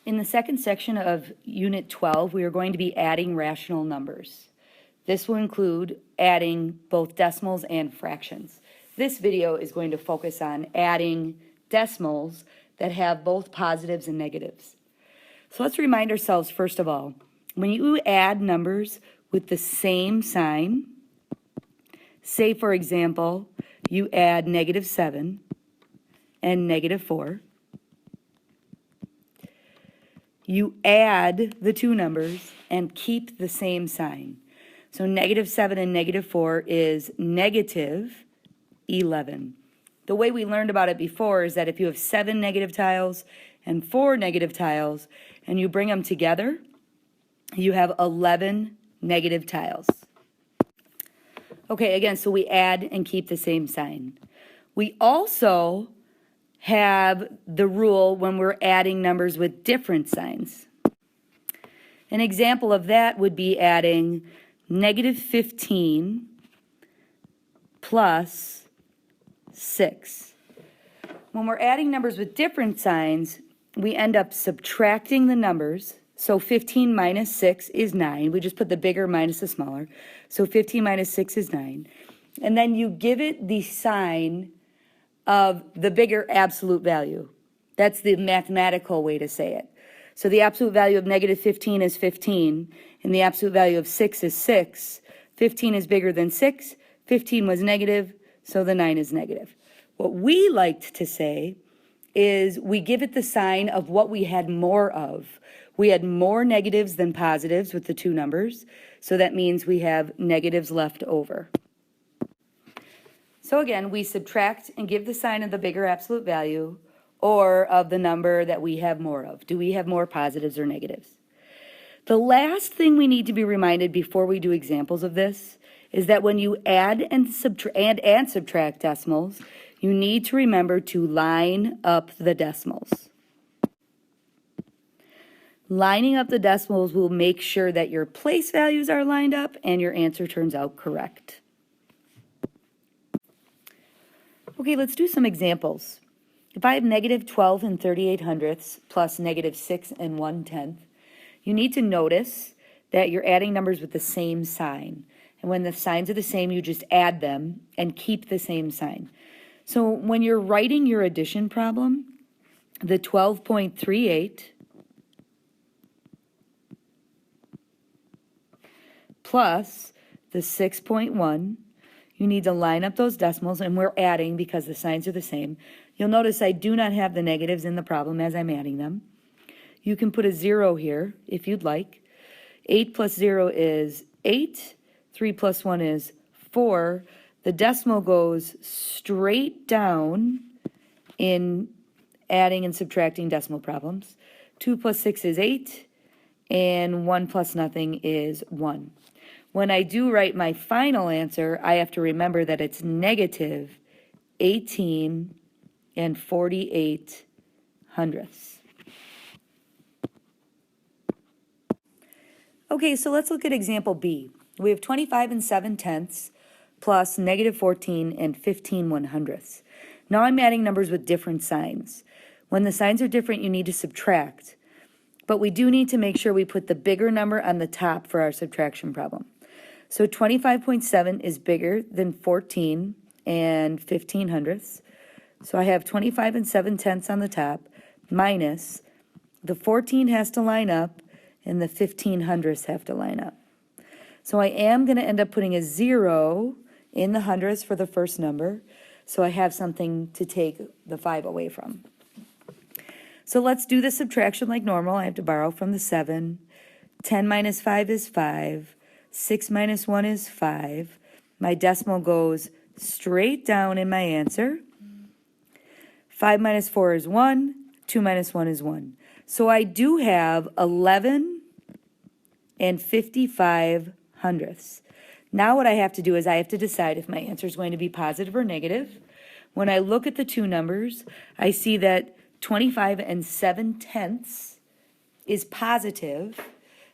In the second section of Unit 12, we are going to be adding rational numbers. This will include adding both decimals and fractions. This video is going to focus on adding decimals that have both positives and negatives. So let's remind ourselves, first of all, when you add numbers with the same sign, say, for example, you add -7 and -4, you add the two numbers and keep the same sign. So -7 and -4 is -11. The way we learned about it before is that if you have 7 negative tiles and 4 negative tiles and you bring them together, you have 11 negative tiles. Okay, again, so we add and keep the same sign. We also have the rule when we're adding numbers with different signs. An example of that would be adding -15 plus 6. When we're adding numbers with different signs, we end up subtracting the numbers. So 15 minus 6 is 9. We just put the bigger minus the smaller. So 15 minus 6 is 9. And then you give it the sign of the bigger absolute value. That's the mathematical way to say it. So the absolute value of -15 is 15, and the absolute value of 6 is 6. 15 is bigger than 6. 15 was negative, so the 9 is negative. What we liked to say is we give it the sign of what we had more of. We had more negatives than positives with the two numbers, so that means we have negatives left over. So again, we subtract and give the sign of the bigger absolute value or of the number that we have more of. Do we have more positives or negatives? The last thing we need to be reminded before we do examples of this is that when you add and subtract decimals, you need to remember to line up the decimals. Lining up the decimals will make sure that your place values are lined up and your answer turns out correct. Okay, let's do some examples. If I have -12 and 38/100ths plus -6 and 1/10, you need to notice that you're adding numbers with the same sign. And when the signs are the same, you just add them and keep the same sign. So when you're writing your addition problem, the 12.38 plus the 6.1, you need to line up those decimals, and we're adding because the signs are the same. You'll notice I do not have the negatives in the problem as I'm adding them. You can put a 0 here if you'd like. 8 plus 0 is 8. 3 plus 1 is 4. The decimal goes straight down in adding and subtracting decimal problems. 2 plus 6 is 8, and 1 plus nothing is 1. When I do write my final answer, I have to remember that it's -18 and 48/100ths. Okay, so let's look at example B. We have 25 and 7/10ths plus -14 and 15/100ths. Now I'm adding numbers with different signs. When the signs are different, you need to subtract. But we do need to make sure we put the bigger number on the top for our subtraction problem. So 25.7 is bigger than 14 and 15/100ths. So I have 25 and 7/10ths on the top minus the 14 has to line up and the 15/100ths have to line up. So I am going to end up putting a 0 in the hundredths for the first number. So I have something to take the 5 away from. So let's do the subtraction like normal. I have to borrow from the 7. 10 minus 5 is 5. 6 minus 1 is 5. My decimal goes straight down in my answer. 5 minus 4 is 1. 2 minus 1 is 1. So I do have 11 and 55/100ths. Now what I have to do is I have to decide if my answer is going to be positive or negative. When I look at the two numbers, I see that 25 and 7/10ths is positive.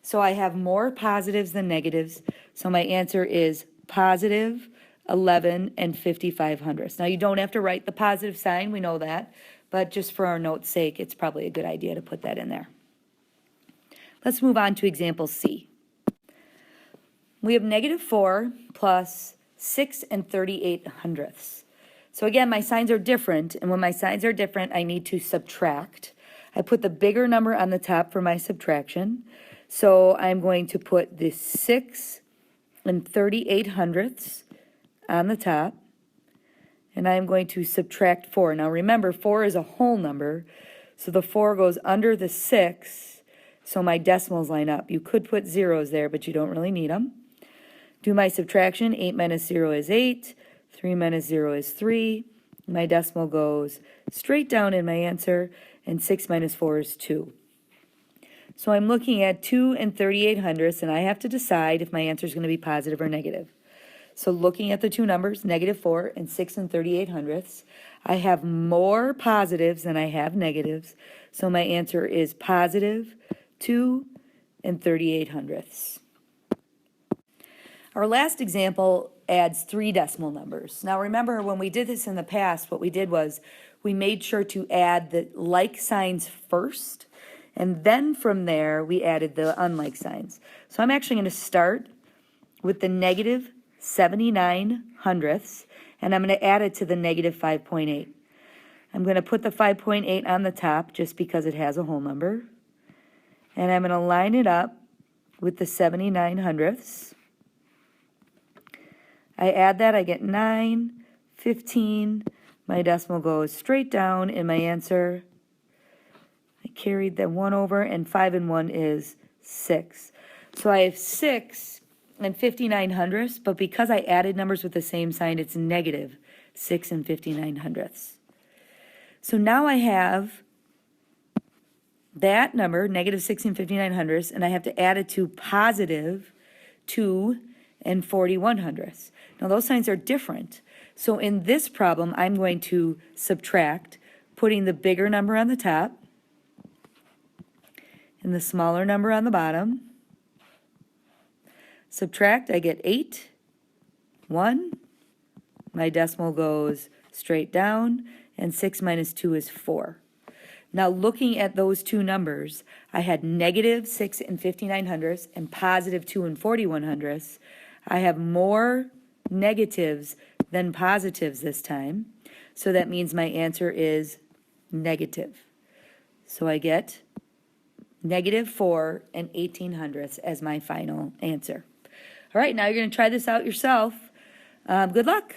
So I have more positives than negatives. So my answer is positive 11 and 55/100ths. Now you don't have to write the positive sign, we know that, but just for our note's sake, it's probably a good idea to put that in there. Let's move on to example C. We have -4 plus 6 and 38 hundredths. So again, my signs are different, and when my signs are different, I need to subtract. I put the bigger number on the top for my subtraction. So I'm going to put the 6 and 38 hundredths on the top, and I'm going to subtract 4. Now remember, 4 is a whole number, so the 4 goes under the 6, so my decimals line up. You could put zeros there, but you don't really need them. Do my subtraction. 8 minus 0 is 8. 3 minus 0 is 3. My decimal goes straight down in my answer, and 6 minus 4 is 2. So I'm looking at 2 and 38 hundredths, and I have to decide if my answer is going to be positive or negative. So looking at the two numbers, -4 and 6 and 38 hundredths, I have more positives than I have negatives, so my answer is positive 2 and 38 hundredths. Our last example adds 3 decimal numbers. Now remember, when we did this in the past, what we did was we made sure to add the like signs first, and then from there we added the unlike signs. So I'm actually going to start with the -79 hundredths, and I'm going to add it to the -5.8. I'm going to put the 5.8 on the top just because it has a whole number, and I'm going to line it up with the 79 hundredths. I add that, I get 9, 15, my decimal goes straight down in my answer. I carried the 1 over, and 5 and 1 is 6. So I have 6 and 59 hundredths, but because I added numbers with the same sign, it's -6 and 59 hundredths. So now I have that number, -6 and 59 hundredths, and I have to add it to +2 and 41 hundredths. Now those signs are different. So in this problem, I'm going to subtract, putting the bigger number on the top and the smaller number on the bottom. Subtract, I get 8, 1. My decimal goes straight down, and 6 minus 2 is 4. Now looking at those two numbers, I had -6 and 59 hundredths and +2 and 41 hundredths. I have more negatives than positives this time, so that means my answer is negative. So I get -4 and 18 hundredths as my final answer. All right, now you're going to try this out yourself. Good luck.